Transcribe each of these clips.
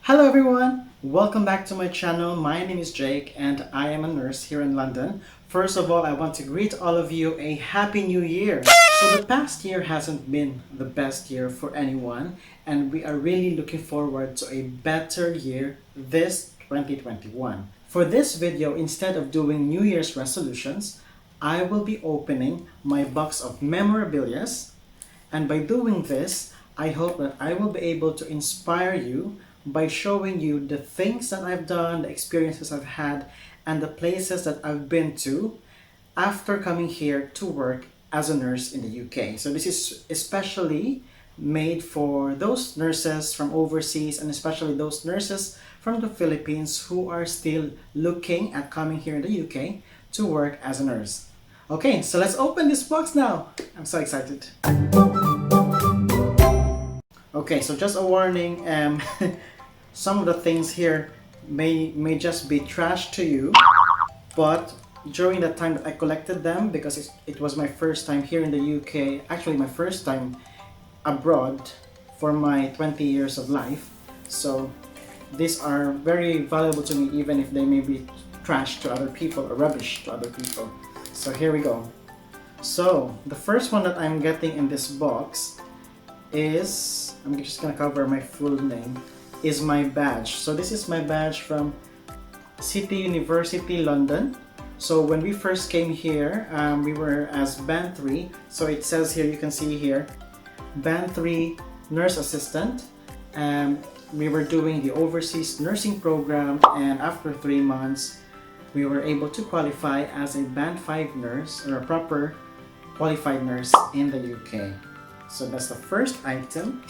Hello everyone! Welcome back to my channel. My name is Jake and I am a nurse here in London. First of all, I want to greet all of you a Happy New Year! So the past year hasn't been the best year for anyone and we are really looking forward to a better year this 2021. For this video, instead of doing New Year's resolutions, I will be opening my box of memorabilia, and by doing this, I hope that I will be able to inspire you by showing you the things that I've done, the experiences I've had, and the places that I've been to after coming here to work as a nurse in the UK. So this is especially made for those nurses from overseas and especially those nurses from the Philippines who are still looking at coming here in the UK to work as a nurse. Okay, so let's open this box now. I'm so excited. Okay, so just a warning, some of the things here may just be trash to you, but during the time that I collected them, because it was my first time here in the UK, actually my first time abroad for my 20 years of life, so these are very valuable to me even if they may be trash to other people or rubbish to other people. So here we go. So the first one that I'm getting in this box is, I'm just gonna cover my full name, is my badge. So this is my badge from City University London. So when we first came here, we were as Band 3. So it says here, you can see here, Band 3 Nurse Assistant. We were doing the overseas nursing program, and after 3 months, we were able to qualify as a Band 5 nurse, or a proper qualified nurse in the UK. So that's the first item.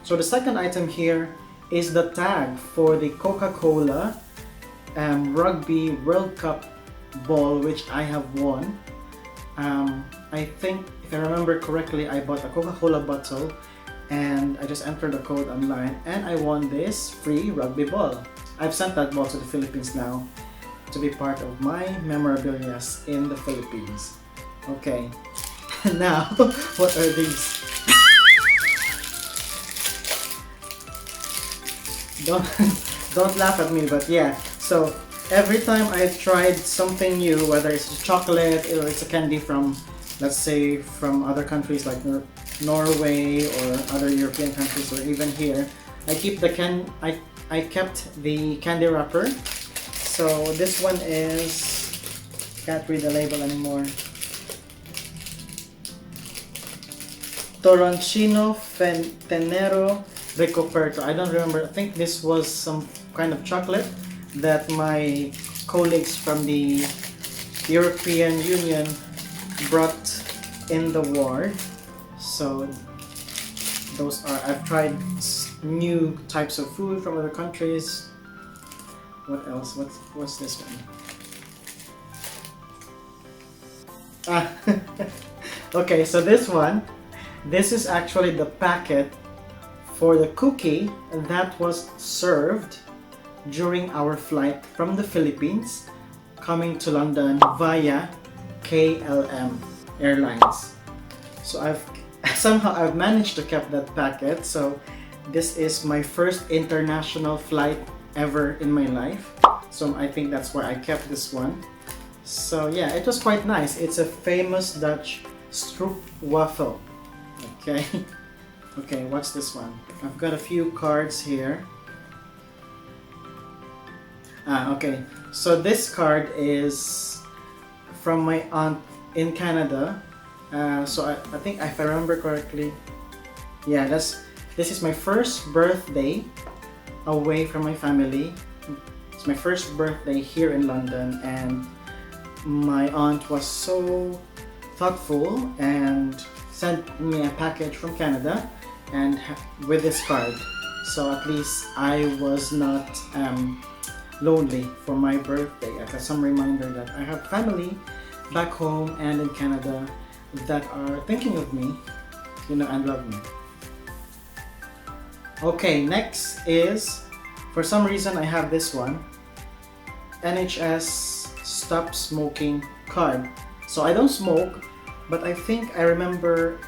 So the second item here is the tag for the Coca-Cola Rugby World Cup ball, which I have won. I think, if I remember correctly, I bought a Coca-Cola bottle and I just entered the code online and I won this free rugby ball. I've sent that ball to the Philippines now to be part of my memorabilia in the Philippines. Okay, now what are these? Don't laugh at me, but yeah. So every time I've tried something new, whether it's a chocolate or it's a candy from, let's say, from other countries like Norway or other European countries, or even here, I kept the candy wrapper. So this one is, can't read the label anymore. Toroncino Tenero Ricoperto. I don't remember. I think this was some kind of chocolate that my colleagues from the European Union brought in the ward. So those are, I've tried new types of food from other countries. What else? What's this one? Okay, so this is actually the packet for the cookie that was served during our flight from the Philippines coming to London via KLM Airlines. So I've managed to keep that packet. So this is my first international flight ever in my life. So I think that's why I kept this one. So yeah, it was quite nice. It's a famous Dutch stroopwafel. Okay. Okay, what's this one? I've got a few cards here. Okay, so this card is from my aunt in Canada. So I think if I remember correctly, yeah, this is my first birthday away from my family. It's my first birthday here in London, and my aunt was so thoughtful and sent me a package from Canada and with this card. So at least I was not lonely for my birthday. I got some reminder that I have family back home and in Canada that are thinking of me, and love me. Okay, next is, for some reason I have this one, NHS Stop Smoking card. So I don't smoke, but I think I remember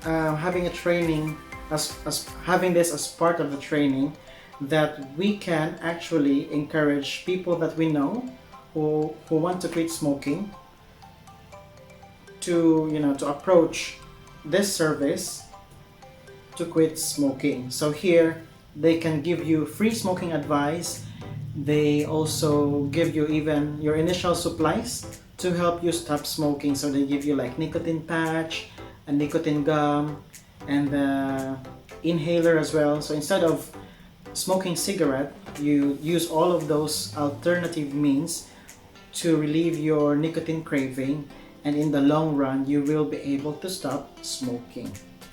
having a training, as having this as part of the training, that we can actually encourage people that we know who want to quit smoking to, to approach this service to quit smoking. So here they can give you free smoking advice. They also give you even your initial supplies to help you stop smoking. So they give you like nicotine patch, a nicotine gum, and the inhaler as well. So instead of smoking cigarette, you use all of those alternative means to relieve your nicotine craving, and in the long run you will be able to stop smoking.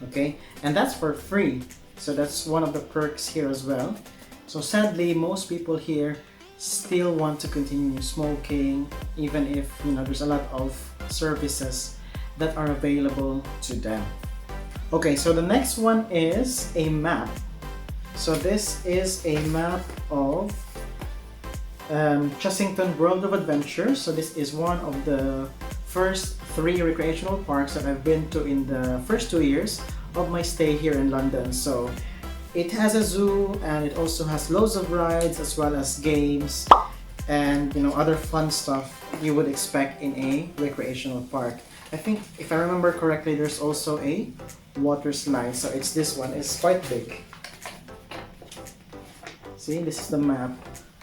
Okay, and that's for free. So that's one of the perks here as well. So sadly, most people here still want to continue smoking, even if there's a lot of services that are available to them. Okay, so the next one is a map. So this is a map of Chessington World of Adventure. So this is one of the first 3 recreational parks that I've been to in the first 2 years of my stay here in London. So it has a zoo, and it also has loads of rides as well as games and other fun stuff you would expect in a recreational park. I think if I remember correctly, there's also a water slide. So it's this one. It's quite big. See, this is the map.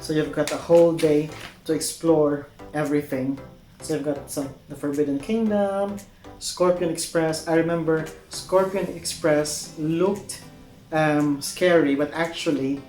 So you've got a whole day to explore everything. So you've got the Forbidden Kingdom, Scorpion Express. I remember Scorpion Express looked scary, but actually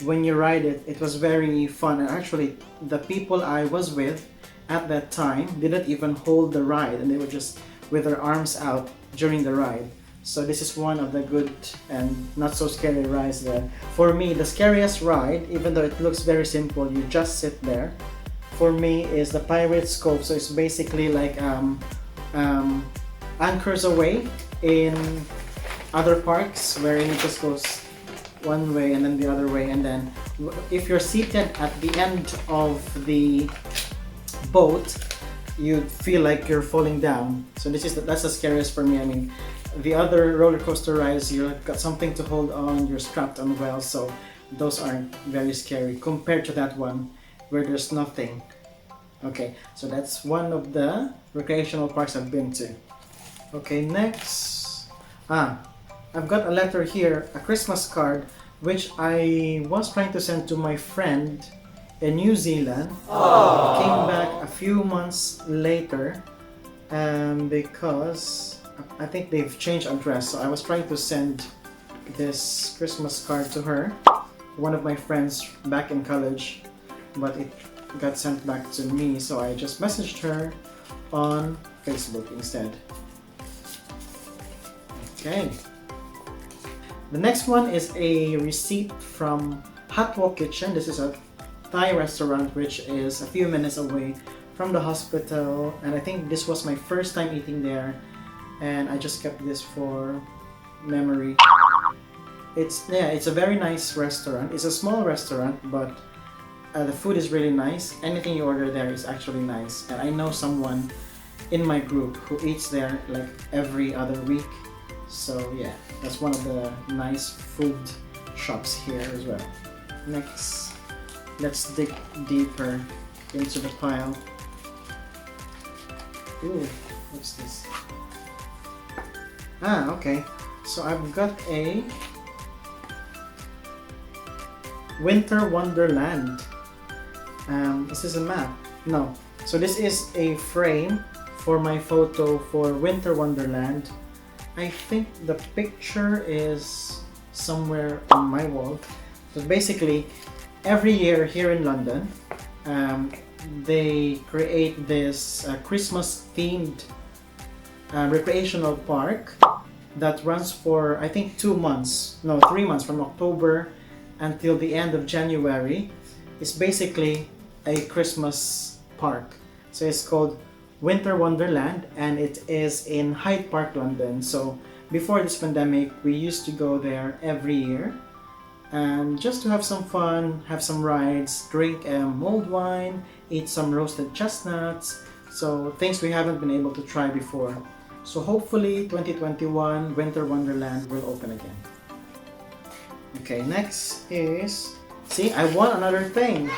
when you ride it, it was very fun. And actually the people I was with at that time didn't even hold the ride, and they were just with their arms out during the ride. So this is one of the good and not so scary rides there. For me, the scariest ride, even though it looks very simple, you just sit there, for me is the Pirate's Cove. So it's basically like Anchors Away in other parks, wherein it just goes one way and then the other way, and then if you're seated at the end of the boat, you feel like you're falling down. So that's the scariest for me. I mean, the other roller coaster rides, you've got something to hold on, you're strapped on well, so those aren't very scary compared to that one where there's nothing. Okay, so that's one of the recreational parks I've been to. Okay, next, I've got a letter here, a Christmas card, which I was trying to send to my friend in New Zealand. Aww. It came back a few months later because I think they've changed address. So I was trying to send this Christmas card to her, one of my friends back in college, but it got sent back to me, so I just messaged her on Facebook instead. Okay. The next one is a receipt from Hot Wok Kitchen. This is a Thai restaurant which is a few minutes away from the hospital, and I think this was my first time eating there, and I just kept this for memory. It's a very nice restaurant. It's a small restaurant, but the food is really nice. Anything you order there is actually nice, and I know someone in my group who eats there like every other week. So yeah, that's one of the nice food shops here as well. Next, let's dig deeper into the pile. Ooh, what's this? Okay. So I've got a Winter Wonderland. This is a map. No. So this is a frame for my photo for Winter Wonderland. I think the picture is somewhere on my wall. So basically, every year here in London, they create this Christmas-themed recreational park that runs for, I think, 3 months, from October until the end of January. It's basically a Christmas park. So it's called Winter Wonderland, and it is in Hyde Park, London. So before this pandemic, we used to go there every year, just to have some fun, have some rides, drink mulled wine, eat some roasted chestnuts, so things we haven't been able to try before. So hopefully 2021 Winter Wonderland will open again. Okay, next is See, I won another thing.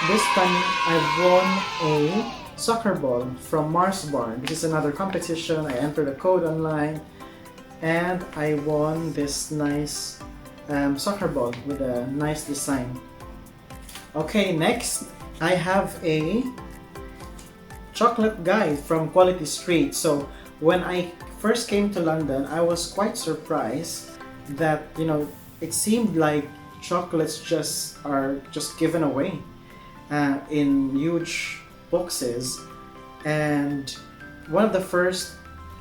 This time I won a soccer ball from Mars Bar. This is another competition. I entered a code online and I won this nice soccer ball with a nice design. Okay, next I have a chocolate guide from Quality Street. So when I first came to London, I was quite surprised that, you know, it seemed like chocolates are just given away in huge boxes. And one of the first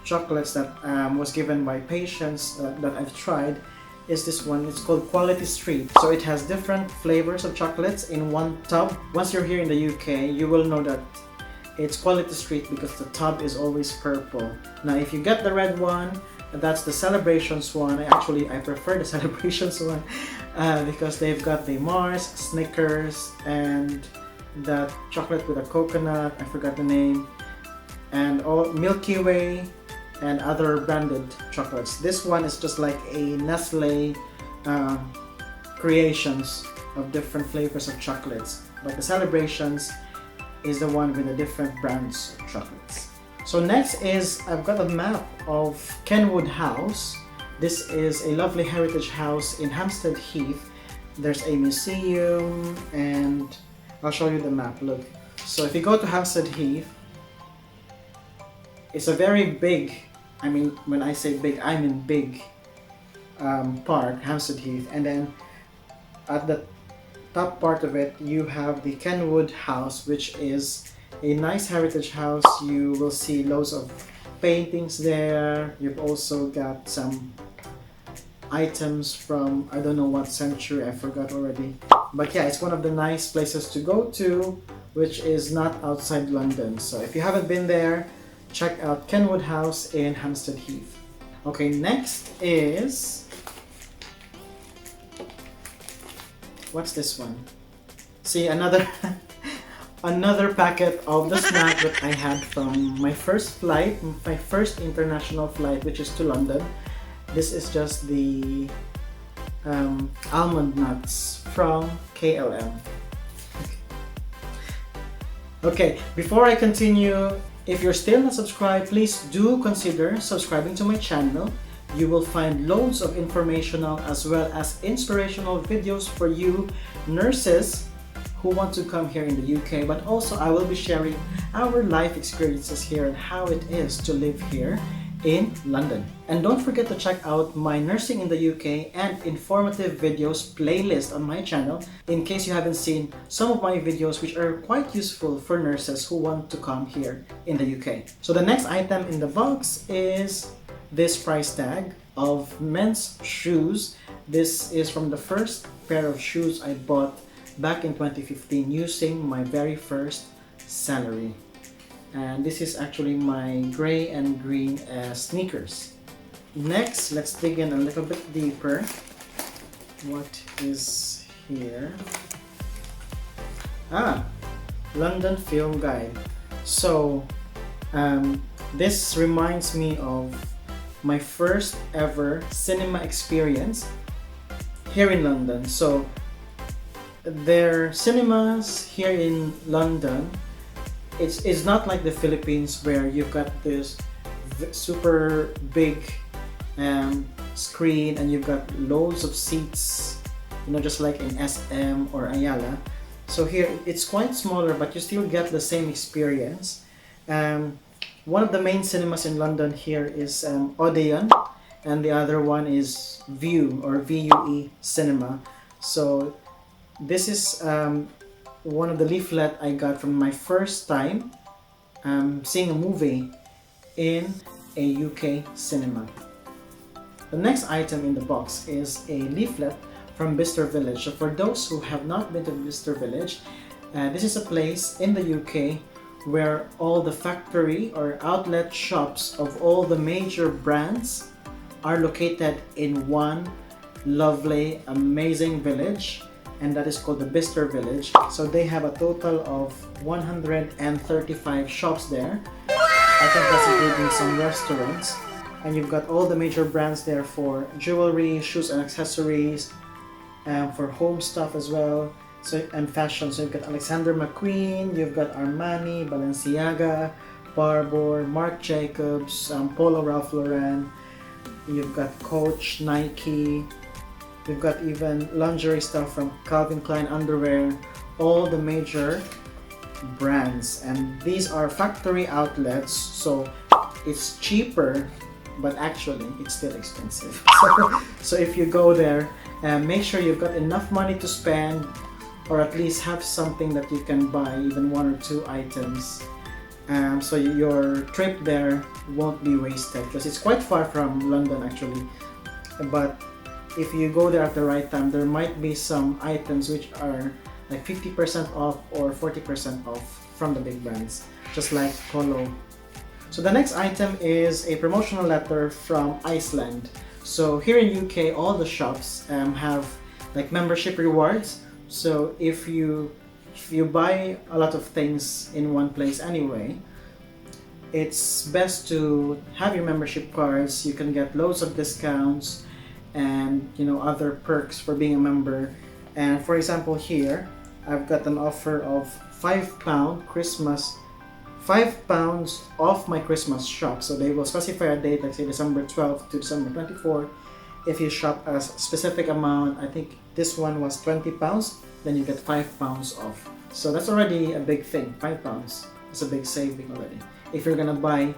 chocolates that was given by patients that I've tried is this one. It's called Quality Street. So it has different flavors of chocolates in one tub. Once you're here in the UK, you will know that it's Quality Street because the tub is always purple. Now if you get the red one, that's the Celebrations one. I prefer the Celebrations one because they've got the Mars, Snickers, and that chocolate with a coconut, I forgot the name, and all Milky Way and other branded chocolates. This one is just like a Nestle creations of different flavors of chocolates, but the Celebrations is the one with the different brands of chocolates. So next is, I've got a map of Kenwood House. This is a lovely heritage house in Hampstead Heath. There's a museum and I'll show you the map, look. So if you go to Hampstead Heath, it's a very big, I mean when I say big, I mean big park, Hampstead Heath. And then at the top part of it you have the Kenwood House, which is a nice heritage house. You will see loads of paintings there. You've also got some items from I don't know what century, I forgot already. But yeah, it's one of the nice places to go to, which is not outside London. So if you haven't been there, check out Kenwood House in Hampstead Heath. Okay, next is, what's this one? See, another another packet of the snack that I had from my first flight, my first international flight, which is to London. This is just the almond nuts from KLM. Okay, before I continue, if you're still not subscribed, please do consider subscribing to my channel. You will find loads of informational as well as inspirational videos for you nurses who want to come here in the UK, but also I will be sharing our life experiences here and how it is to live here in London. And don't forget to check out my Nursing in the UK and informative videos playlist on my channel in case you haven't seen some of my videos, which are quite useful for nurses who want to come here in the UK. So the next item in the box is this price tag of men's shoes. This is from the first pair of shoes I bought back in 2015 using my very first salary. And this is actually my gray and green sneakers. Next, let's dig in a little bit deeper. What is here? London Film Guide. So this reminds me of my first ever cinema experience here in London. So their cinemas here in London, it's not like the Philippines where you've got this super big screen and you've got loads of seats, you know, just like in SM or Ayala. So here it's quite smaller, but you still get the same experience. One of the main cinemas in London here is Odeon, and the other one is View or VUE Cinema. So this is one of the leaflet I got from my first time seeing a movie in a UK cinema. The next item in the box is a leaflet from Bicester Village. So for those who have not been to Bicester Village, this is a place in the UK where all the factory or outlet shops of all the major brands are located in one lovely, amazing village, and that is called the Bicester Village. So they have a total of 135 shops there. I think that's including some restaurants. And you've got all the major brands there for jewelry, shoes and accessories, for home stuff as well. So and fashion. So you've got Alexander McQueen, you've got Armani, Balenciaga, Barbour, Marc Jacobs, Polo Ralph Lauren. You've got Coach, Nike. You've got even lingerie stuff from Calvin Klein underwear. All the major brands, and these are factory outlets, so it's cheaper, but actually it's still expensive. So if you go there, make sure you've got enough money to spend, or at least have something that you can buy, even one or two items, so your trip there won't be wasted, because it's quite far from London actually. But if you go there at the right time, there might be some items which are like 50% off or 40% off from the big brands, just like Polo. So the next item is a promotional letter from Iceland. So here in UK, all the shops have like membership rewards. So if you buy a lot of things in one place anyway, it's best to have your membership cards. You can get loads of discounts and other perks for being a member. And for example, here I've got an offer of £5 Christmas, £5 off my Christmas shop. So they will specify a date, like say December 12th to December 24th. If you shop a specific amount, I think this one was £20, then you get £5 off. So that's already a big thing. £5, it's a big saving already, if you're gonna buy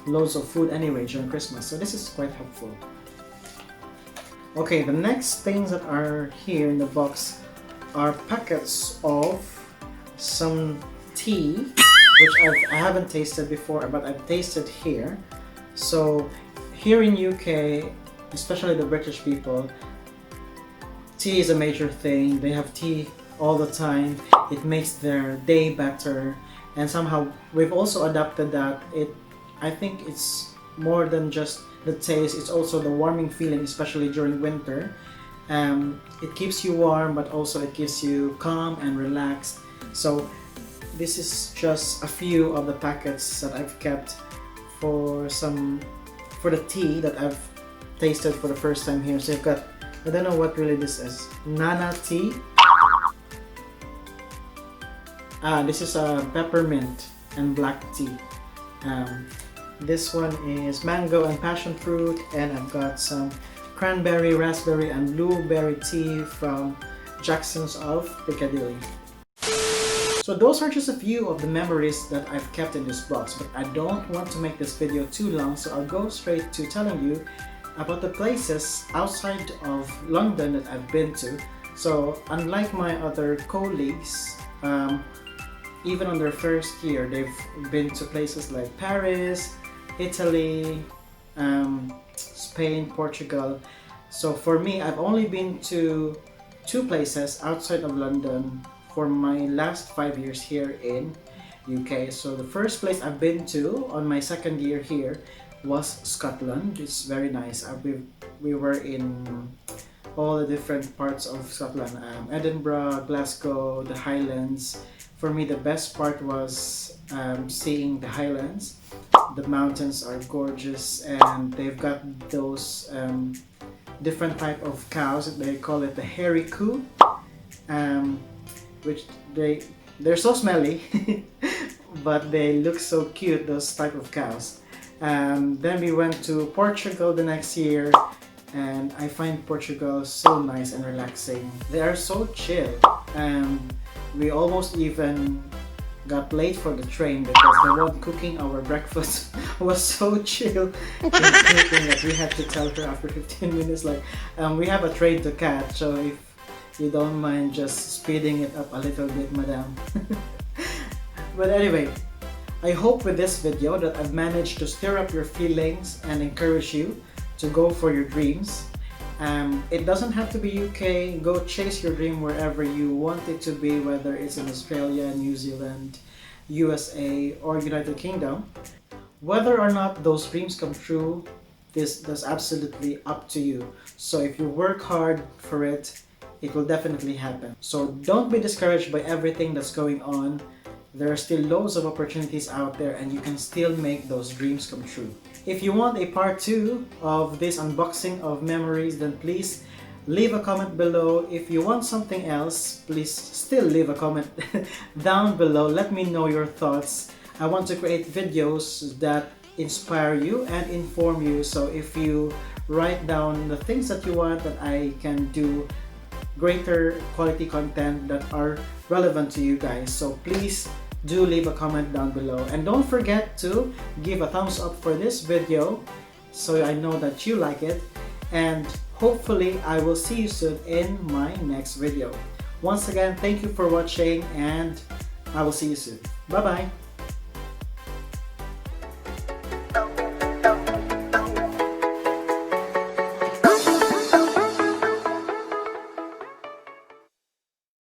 loads of food anyway during Christmas. So this is quite helpful. Okay, the next things that are here in the box are packets of some tea, which I haven't tasted before, but I've tasted here. So here in UK, especially the British people, tea is a major thing. They have tea all the time. It makes their day better, and somehow we've also adapted that. I think it's more than just the taste, it's also the warming feeling, especially during winter. It keeps you warm, but also it gives you calm and relaxed. So this is just a few of the packets that I've kept for the tea that I've tasted for the first time here. So you've got, I don't know what really this is, Nana tea. This is a peppermint and black tea. This one is mango and passion fruit, and I've got some cranberry, raspberry, and blueberry tea from Jackson's of Piccadilly. So those are just a few of the memories that I've kept in this box, but I don't want to make this video too long, so I'll go straight to telling you about the places outside of London that I've been to. So unlike my other colleagues, even on their first year, they've been to places like Paris, Italy, Spain, Portugal. So for me, I've only been to 2 places outside of London for my last 5 years here in UK. So the first place I've been to on my second year here was Scotland. It's very nice. We were in all the different parts of Scotland, Edinburgh, Glasgow, the Highlands. For me, the best part was seeing the Highlands. The mountains are gorgeous, and they've got those different type of cows. They call it the hairy coo, which they're so smelly, but they look so cute, those type of cows. Then we went to Portugal the next year, and I find Portugal so nice and relaxing. They are so chill. We almost even got late for the train because the one cooking our breakfast was so chill in cooking that we had to tell her after 15 minutes, like, we have a train to catch, so if you don't mind just speeding it up a little bit, madam. But anyway, I hope with this video that I've managed to stir up your feelings and encourage you to go for your dreams. It doesn't have to be UK. Go chase your dream wherever you want it to be, whether it's in Australia, New Zealand, USA, or United Kingdom. Whether or not those dreams come true, that's absolutely up to you. So if you work hard for it, it will definitely happen. So don't be discouraged by everything that's going on. There are still loads of opportunities out there, and you can still make those dreams come true. If you want a part 2 of this unboxing of memories, then please Leave a comment below. If you want something else, please still leave a comment down below. Let me know your thoughts. I want to create videos that inspire you and inform you. So if you write down the things that you want, that I can do greater quality content that are relevant to you guys. So please do leave a comment down below, and don't forget to give a thumbs up for this video so I know that you like it, and hopefully I will see you soon in my next video. Once again, thank you for watching, and I will see you soon. Bye bye.